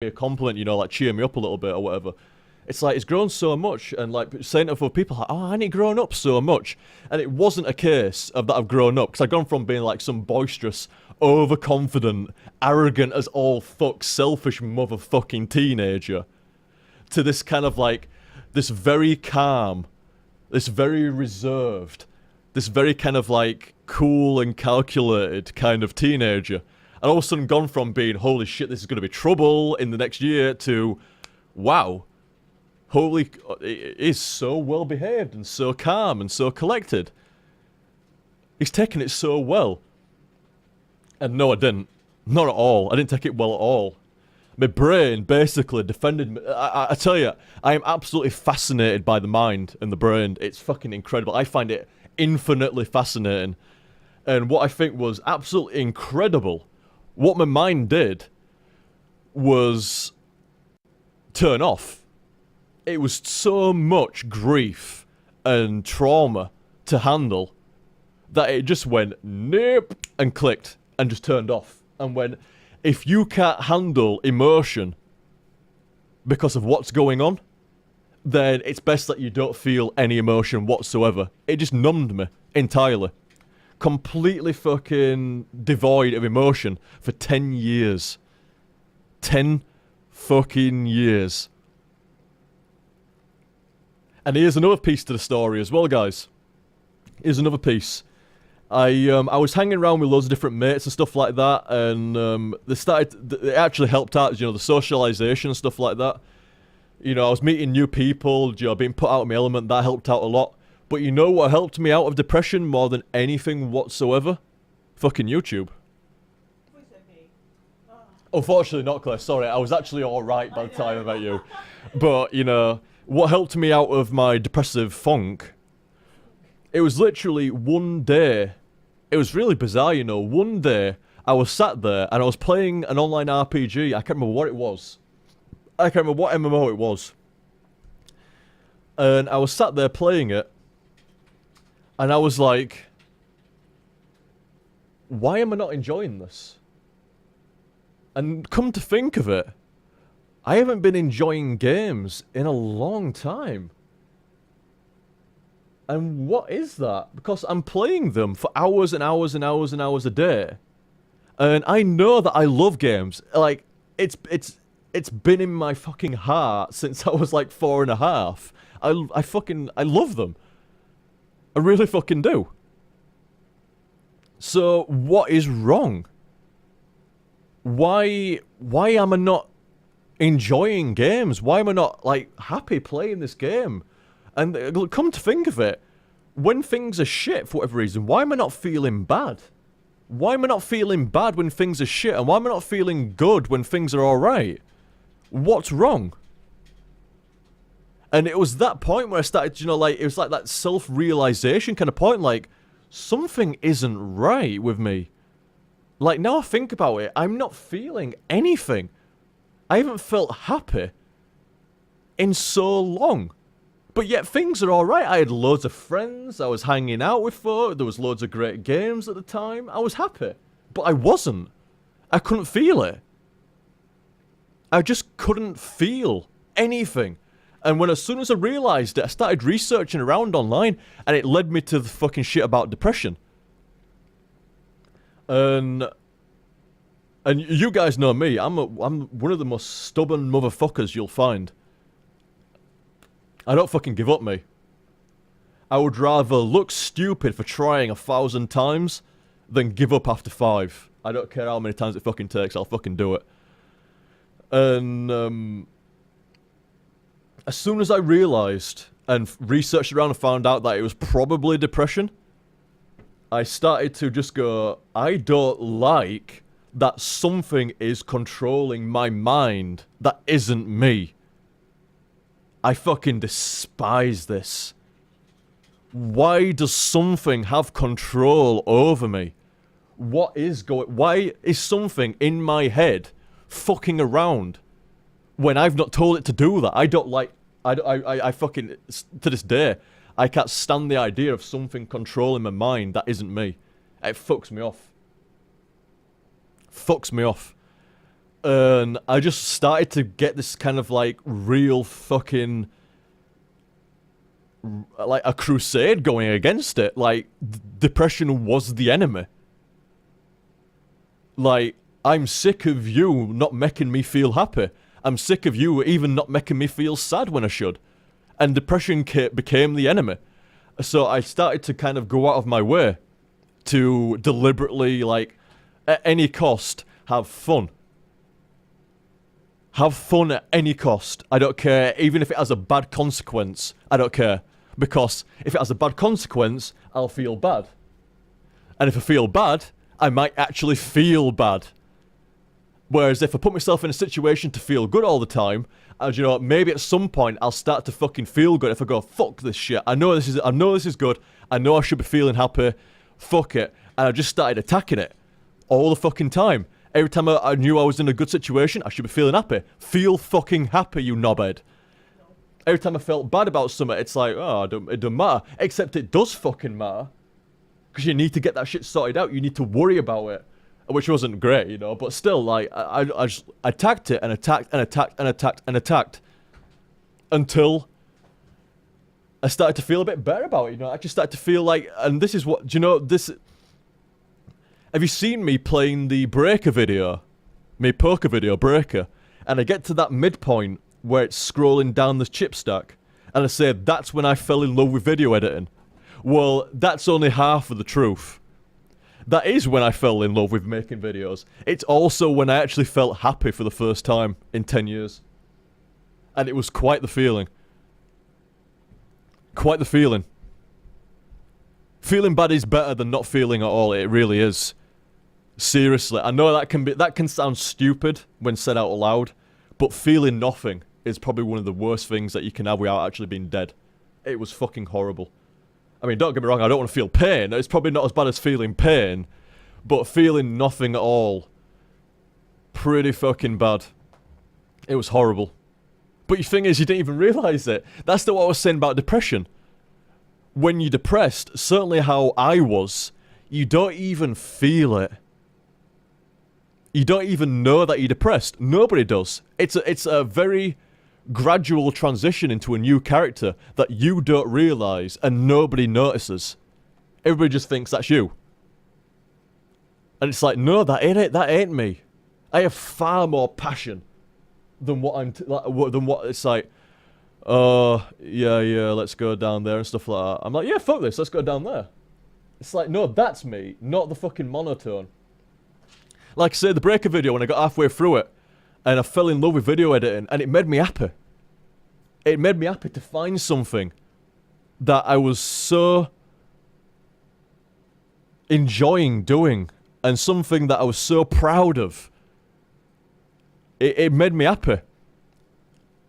me a compliment, you know, like cheer me up a little bit or whatever. It's like, it's grown so much, and like saying to other people, like, oh, I ain't grown up so much. And it wasn't a case of that I've grown up, because I've gone from being like some boisterous, overconfident, arrogant as all fuck, selfish motherfucking teenager, to this kind of like, this very calm, this very reserved, this very kind of like cool and calculated kind of teenager. And all of a sudden gone from being, holy shit, this is going to be trouble in the next year, to, wow, holy, it is so well behaved and so calm and so collected. He's taken it so well. And no, I didn't. Not at all. I didn't take it well at all. My brain basically defended me. I tell you, I am absolutely fascinated by the mind and the brain. It's fucking incredible. I find it infinitely fascinating. And what I think was absolutely incredible, what my mind did was turn off. It was so much grief and trauma to handle that it just went nope and clicked and just turned off and went, if you can't handle emotion because of what's going on, then it's best that you don't feel any emotion whatsoever. It just numbed me entirely. Completely fucking devoid of emotion for 10 years. 10 fucking years. And here's another piece to the story as well, guys. Here's another piece. I was hanging around with loads of different mates and stuff like that, and it actually helped out, you know, the socialization and stuff like that. You know, I was meeting new people, you know, being put out of my element, that helped out a lot. But you know what helped me out of depression more than anything whatsoever? Fucking YouTube. Unfortunately not, Claire, sorry, I was actually alright by the time I met you. But, you know, what helped me out of my depressive funk, it was literally one day, it was really bizarre, you know, one day I was sat there and I was playing an online RPG, I can't remember what it was. I can't remember what MMO it was. And I was sat there playing it, and I was like, why am I not enjoying this? And come to think of it, I haven't been enjoying games in a long time. And what is that? Because I'm playing them for hours and hours and hours and hours a day. And I know that I love games. Like, it's been in my fucking heart since I was like 4.5. I love them. I really fucking do. So, what is wrong? Why am I not enjoying games? Why am I not, like, happy playing this game? And come to think of it, when things are shit for whatever reason, why am I not feeling bad? Why am I not feeling bad when things are shit? And why am I not feeling good when things are alright? What's wrong? And it was that point where I started, you know, like, it was like that self-realization kind of point, like, something isn't right with me. Like, now I think about it, I'm not feeling anything. I haven't felt happy in so long. But yet things are alright. I had loads of friends, I was hanging out with folk, there was loads of great games at the time. I was happy. But I wasn't. I couldn't feel it. I just couldn't feel anything. And when as soon as I realised it, I started researching around online, and it led me to the fucking shit about depression. And you guys know me, I'm one of the most stubborn motherfuckers you'll find. I don't fucking give up, me. I would rather look stupid for trying 1,000 times than give up after 5. I don't care how many times it fucking takes, I'll fucking do it. And, as soon as I realised and researched around and found out that it was probably depression, I started to just go, I don't like that something is controlling my mind that isn't me. I fucking despise this. Why does something have control over me? Why is something in my head fucking around when I've not told it to do that? I fucking, to this day, I can't stand the idea of something controlling my mind that isn't me. It fucks me off. Fucks me off. And I just started to get this kind of like real fucking like a crusade going against it. Like depression was the enemy. Like, I'm sick of you not making me feel happy. I'm sick of you even not making me feel sad when I should. And depression became the enemy. So I started to kind of go out of my way to deliberately, like, at any cost, have fun. Have fun at any cost. I don't care. Even if it has a bad consequence, I don't care. Because if it has a bad consequence, I'll feel bad. And if I feel bad, I might actually feel bad. Whereas if I put myself in a situation to feel good all the time, as you know, maybe at some point I'll start to fucking feel good if I go, fuck this shit. I know this is good. I know I should be feeling happy. Fuck it. And I just started attacking it all the fucking time. Every time I knew I was in a good situation, I should be feeling happy. Feel fucking happy, you knobhead. Every time I felt bad about something, it's like, oh, it don't matter. Except it does fucking matter. Because you need to get that shit sorted out. You need to worry about it. Which wasn't great, you know. But still, like, I just attacked it and attacked and attacked and attacked and attacked. Until I started to feel a bit better about it, you know. I just started to feel like, and this is what, do you know, this... Have you seen me playing the Breaker video? Me poker video, Breaker. And I get to that midpoint where it's scrolling down the chip stack. And I say, that's when I fell in love with video editing. Well, that's only half of the truth. That is when I fell in love with making videos. It's also when I actually felt happy for the first time in 10 years. And it was quite the feeling. Quite the feeling. Feeling bad is better than not feeling at all. It really is. Seriously. I know that can sound stupid when said out loud. But feeling nothing is probably one of the worst things that you can have without actually being dead. It was fucking horrible. I mean, don't get me wrong, I don't want to feel pain. It's probably not as bad as feeling pain. But feeling nothing at all. Pretty fucking bad. It was horrible. But the thing is, you didn't even realise it. That's not what I was saying about depression. When you're depressed, certainly how I was, you don't even feel it. You don't even know that you're depressed. Nobody does. It's a very gradual transition into a new character that you don't realise and nobody notices. Everybody just thinks that's you. And it's like, no, that ain't me. I have far more passion than what it's like, oh, yeah, let's go down there and stuff like that. I'm like, yeah, fuck this, let's go down there. It's like, no, that's me, not the fucking monotone. Like I say, the Breaker video, when I got halfway through it, and I fell in love with video editing, and it made me happy. It made me happy to find something that I was so enjoying doing, and something that I was so proud of. It made me happy.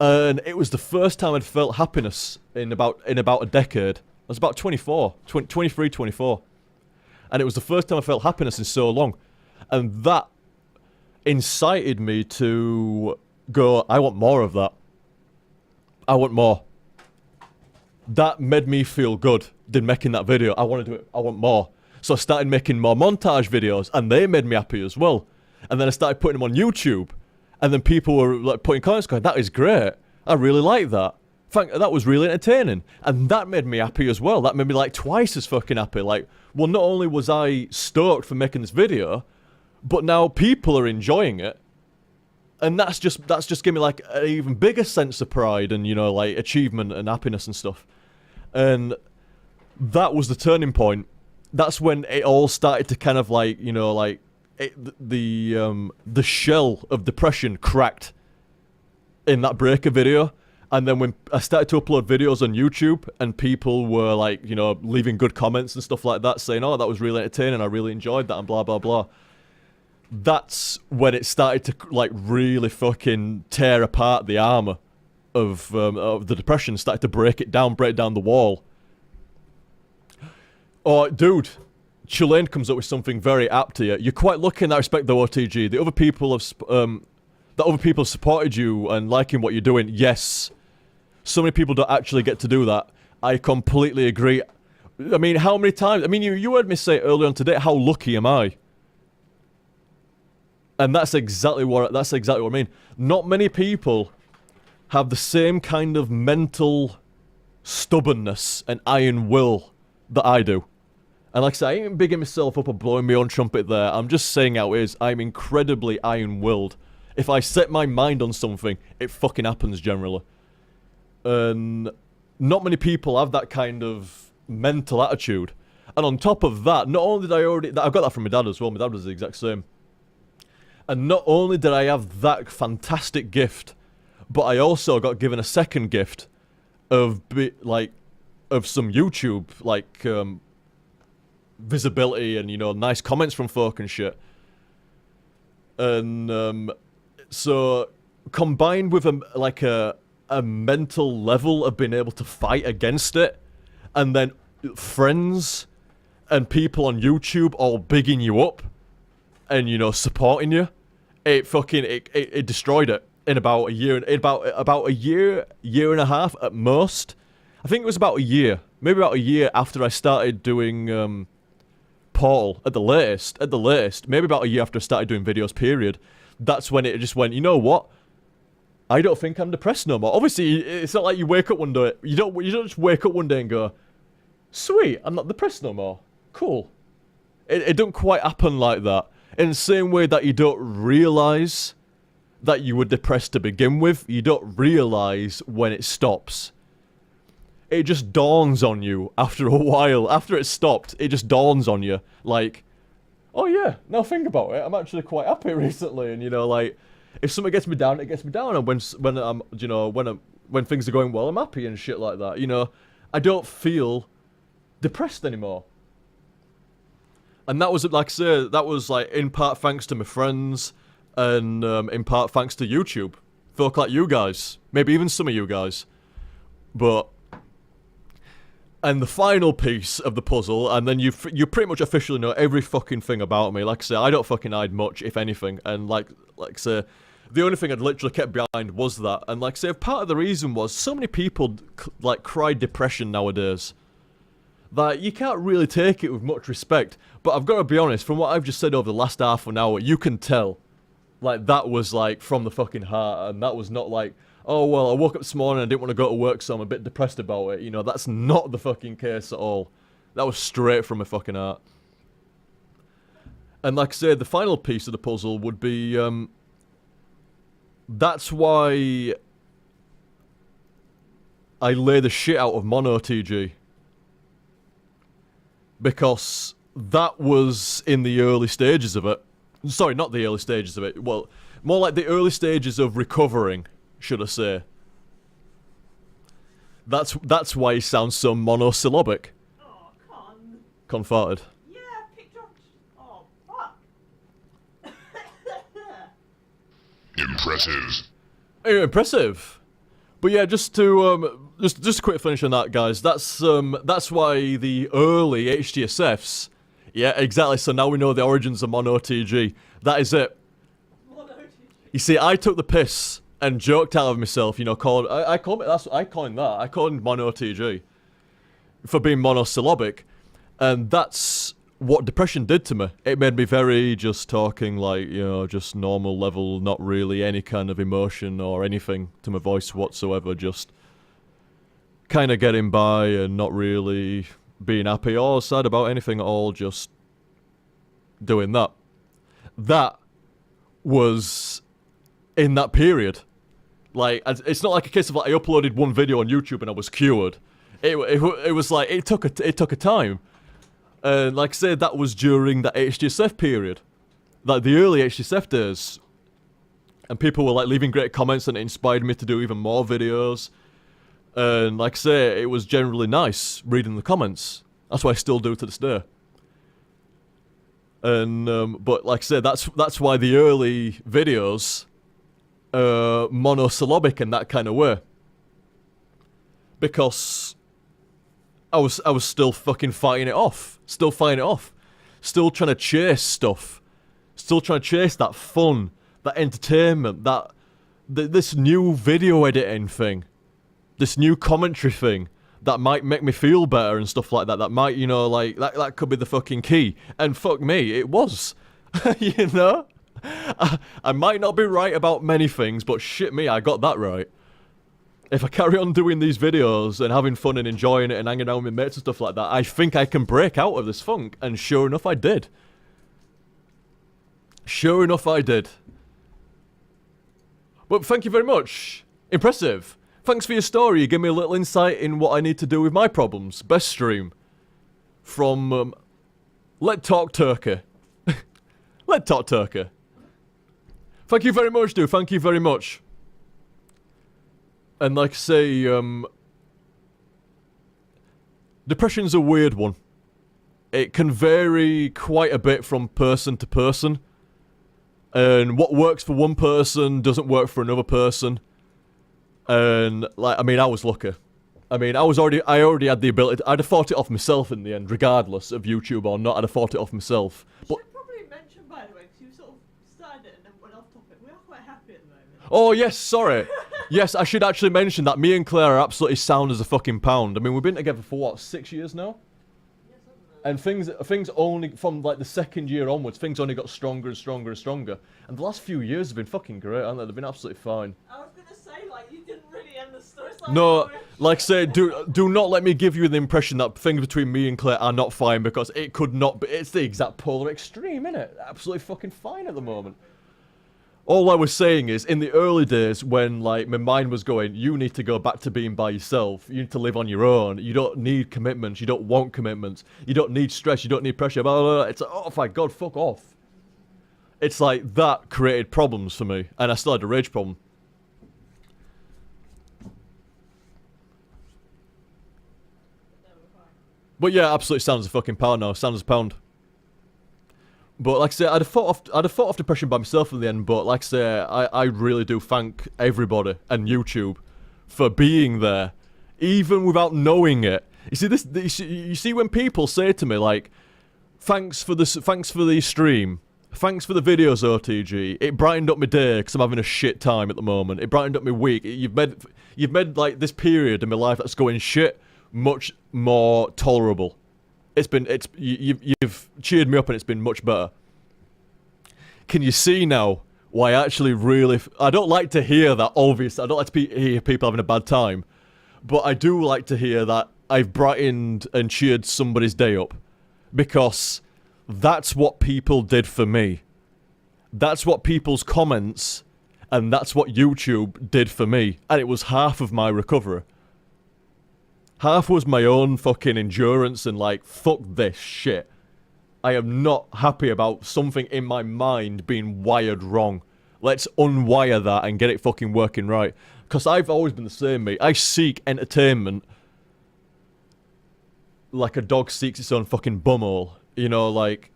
And it was the first time I'd felt happiness in about a decade. I was about 23, 24. And it was the first time I felt happiness in so long. And that incited me to go, I want more of that. I want more. That made me feel good, did making that video. I want to do it. I want more. So I started making more montage videos, and they made me happy as well. And then I started putting them on YouTube. And then people were like putting comments going, that is great. I really like that. That was really entertaining. And that made me happy as well. That made me like twice as fucking happy. Like, well, not only was I stoked for making this video, but now people are enjoying it. And that's just giving me like an even bigger sense of pride and, you know, like achievement and happiness and stuff. And that was the turning point. That's when it all started to kind of like, you know, like the shell of depression cracked in that Breaker video. And then when I started to upload videos on YouTube and people were like, you know, leaving good comments and stuff like that, saying, oh, that was really entertaining, I really enjoyed that, and blah, blah, blah. That's when it started to, like, really fucking tear apart the armor of the depression, started to break down the wall. Oh, dude, Chillane comes up with something very apt here. You're quite lucky in that respect, though, OTG. The other people have supported you and liking what you're doing. Yes. So many people don't actually get to do that. I completely agree. I mean, how many times... I mean, you heard me say earlier on today, how lucky am I? And that's exactly what I mean. Not many people have the same kind of mental stubbornness and iron will that I do. And like I say, I ain't bigging myself up or blowing my own trumpet there. I'm just saying how it is. I'm incredibly iron-willed. If I set my mind on something, it fucking happens generally. And not many people have that kind of mental attitude. And on top of that, not only did I've got that from my dad as well. My dad was the exact same. And not only did I have that fantastic gift, but I also got given a second gift of some YouTube visibility and, you know, nice comments from folk and shit. And so combined with a mental level of being able to fight against it, and then friends and people on YouTube all bigging you up and, you know, supporting you, it destroyed it in about a year, year and a half at most. I think it was about a year, maybe about a year after I started doing Portal at the latest, maybe about a year after I started doing videos, period. That's when it just went, you know what? I don't think I'm depressed no more. Obviously, it's not like you wake up one day, you don't just wake up one day and go, sweet, I'm not depressed no more. Cool. It don't quite happen like that. In the same way that you don't realise that you were depressed to begin with, you don't realise when it stops. It just dawns on you after a while. After it stopped, it just dawns on you. Like, oh yeah, now think about it, I'm actually quite happy recently. And, you know, like, if something gets me down, it gets me down. And when things are going well, I'm happy and shit like that. You know, I don't feel depressed anymore. And that was, like I say, that was like in part thanks to my friends, and in part thanks to YouTube. Folk like you guys, maybe even some of you guys. And the final piece of the puzzle, and then you pretty much officially know every fucking thing about me. Like I say, I don't fucking hide much, if anything. And like I say, the only thing I'd literally kept behind was that. And like I say, part of the reason was so many people like cry depression nowadays that you can't really take it with much respect. But I've got to be honest, from what I've just said over the last half an hour, you can tell, like, that was like from the fucking heart, and that was not like, oh, well, I woke up this morning and I didn't want to go to work, so I'm a bit depressed about it. You know, that's not the fucking case at all. That was straight from my fucking heart. And like I said, the final piece of the puzzle would be, that's why I lay the shit out of Mono TG. Because that was in the early stages of it. Sorry, not the early stages of it. Well, more like the early stages of recovering, should I say. That's why he sounds so monosyllabic. Oh, Confarted. Yeah, picked up. Oh, fuck. Impressive. Impressive. But yeah, just to just a quick finish on that, guys. That's why the early HTSFs. Yeah, exactly. So now we know the origins of Mono TG. That is it. Mono TG. You see, I took the piss and joked out of myself. You know, I coined that. I coined Mono TG for being monosyllabic, and that's what depression did to me. It made me very just talking like, you know, just normal level, not really any kind of emotion or anything to my voice whatsoever, just kind of getting by and not really being happy or sad about anything at all, just doing that. That was in that period. Like, it's not like a case of like I uploaded one video on YouTube and I was cured. It was like, it took a time. And like I said, that was during the HTSF period. Like the early HTSF days. And people were like leaving great comments and it inspired me to do even more videos. And like I say, it was generally nice reading the comments. That's what I still do to this day. And but like I said, that's why the early videos monosyllabic in that kind of way. Because I was still fucking fighting it off. Still fighting it off. Still trying to chase stuff. Still trying to chase that fun, that entertainment, this new video editing thing. This new commentary thing that might make me feel better and stuff like that. That might, you know, like, that could be the fucking key. And fuck me, it was. You know? I might not be right about many things, but shit me, I got that right. If I carry on doing these videos and having fun and enjoying it and hanging out with my mates and stuff like that, I think I can break out of this funk. And sure enough, I did. Sure enough, I did. But thank you very much. Impressive. Thanks for your story. You gave me a little insight in what I need to do with my problems. Best stream. From, Let Talk Turkey. Let Talk Turkey. Thank you very much, dude. Thank you very much. And like I say, depression's a weird one. It can vary quite a bit from person to person. And what works for one person doesn't work for another person. And, like, I mean, I was lucky. I mean, I already had the ability I'd have fought it off myself in the end, regardless of YouTube or not, I'd have fought it off myself. But should probably mention, by the way, because you sort of started it and then went off topic. We are quite happy at the moment. oh, yes, sorry. Yes, I should actually mention that me and Claire are absolutely sound as a fucking pound. I mean, we've been together for, what, 6 years now? Yes, something like And things only, from like the second year onwards, things only got stronger and stronger and stronger. And the last few years have been fucking great, haven't they? They've been absolutely fine. that. I was gonna say, like, you didn't really end the story. It's like, No, oh, like I say, do not let me give you the impression that things between me and Claire are not fine, because it could not be. It's the exact polar extreme, innit? Absolutely fucking fine at the moment. All I was saying is, in the early days when, like, my mind was going, you need to go back to being by yourself, you need to live on your own, you don't need commitments, you don't want commitments, you don't need stress, you don't need pressure, blah, blah, blah. It's like, oh my god, fuck off. It's like, that created problems for me, and I still had a rage problem. no, we're fine. But yeah, absolutely sounds a fucking pound now, sounds a pound. But like I say, I'd have fought off depression by myself in the end. But like I say, I really do thank everybody and YouTube for being there, even without knowing it. You see you see when people say to me like, thanks for the stream, thanks for the videos, OTG. It brightened up my day because I'm having a shit time at the moment. It brightened up my week. You've made like this period in my life that's going shit much more tolerable. You've cheered me up and it's been much better. Can you see now why I actually really... I don't like to hear that, obviously. I don't like to hear people having a bad time. But I do like to hear that I've brightened and cheered somebody's day up. Because that's what people did for me. That's what people's comments and that's what YouTube did for me. And it was half of my recovery. Half was my own fucking endurance and like, fuck this shit. I am not happy about something in my mind being wired wrong. Let's unwire that and get it fucking working right. Because I've always been the same, mate. I seek entertainment like a dog seeks its own fucking bumhole. You know, like...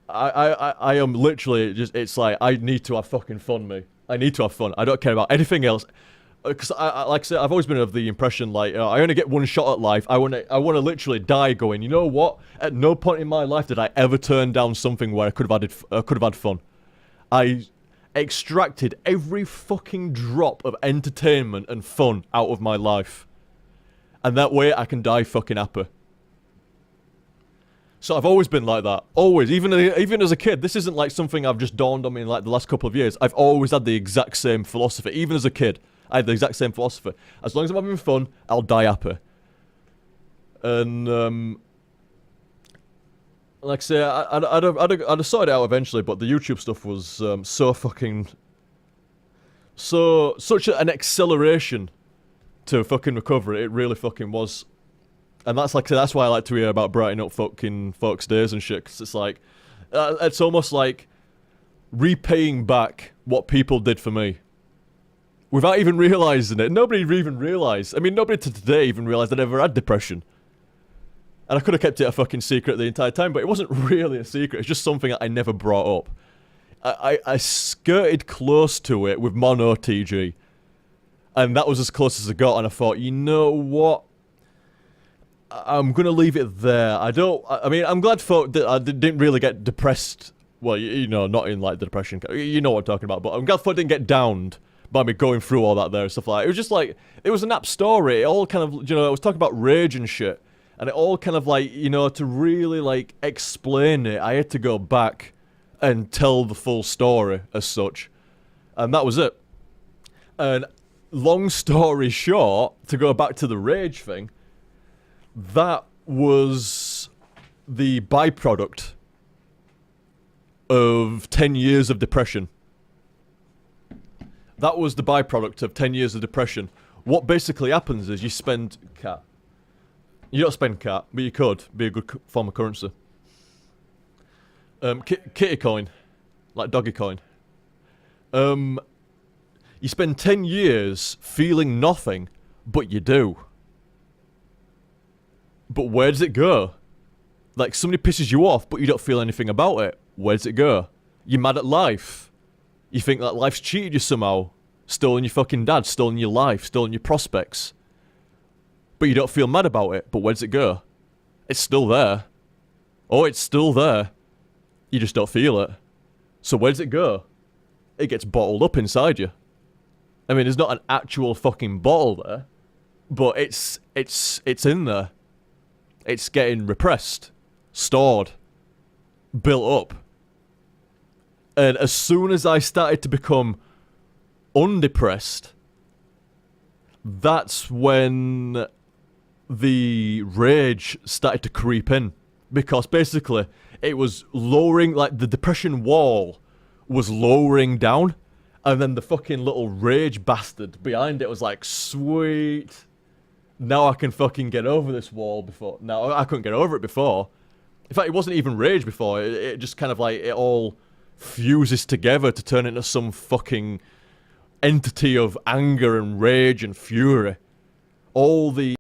I am literally just... It's like, I need to have fucking fun, mate. I need to have fun. I don't care about anything else. Because like I said, I've always been of the impression like I only get one shot at life. I want to literally die going. You know what? At no point in my life did I ever turn down something where I could have had fun. I extracted every fucking drop of entertainment and fun out of my life, and that way I can die fucking happy. So I've always been like that. Always, even as a kid. This isn't like something I've just dawned on me in like the last couple of years. I've always had the exact same philosophy, even as a kid. I had the exact same philosophy. As long as I'm having fun, I'll die happy. And, like I say, I'd have sorted it out eventually, but the YouTube stuff was so fucking... Such an acceleration to fucking recovery. It really fucking was. And that's why I like to hear about brightening up fucking folks' days and shit, because it's like... it's almost like repaying back what people did for me. Without even realising it. Nobody even realised. I mean, nobody to today even realised I'd ever had depression. And I could have kept it a fucking secret the entire time, but it wasn't really a secret. It's just something that I never brought up. I skirted close to it with mono TG. And that was as close as I got, and I thought, you know what? I'm going to leave it there. I mean, I'm glad that I didn't really get depressed. Well, you know, not in like the depression. You know what I'm talking about. But I'm glad I didn't get downed by me going through all that there and stuff like that. It was just like, it was an apt story. It all kind of, you know, I was talking about rage and shit. And it all kind of like, you know, to really like explain it, I had to go back and tell the full story as such. And that was it. And long story short, to go back to the rage thing, that was the byproduct of 10 years of depression. That was the byproduct of 10 years of depression. What basically happens is you spend... Cat. You don't spend cat, but you could. Be a good form of currency. Kitty coin. Like doggy coin. You spend 10 years feeling nothing, but you do. But where does it go? Like, somebody pisses you off, but you don't feel anything about it. Where does it go? You're mad at life. You think that life's cheated you somehow. Stolen your fucking dad, stolen your life, stolen your prospects. But you don't feel mad about it. But where does it go? It's still there. Oh, it's still there. You just don't feel it. So where does it go? It gets bottled up inside you. I mean, there's not an actual fucking bottle there. But it's in there. It's getting repressed. Stored. Built up. And as soon as I started to become undepressed, that's when the rage started to creep in. Because basically, it was lowering, like the depression wall was lowering down. And then the fucking little rage bastard behind it was like, sweet. Now I can fucking get over this wall before. Now I couldn't get over it before. In fact, it wasn't even rage before. It just kind of like, it all fuses together to turn into some fucking entity of anger and rage and fury. All the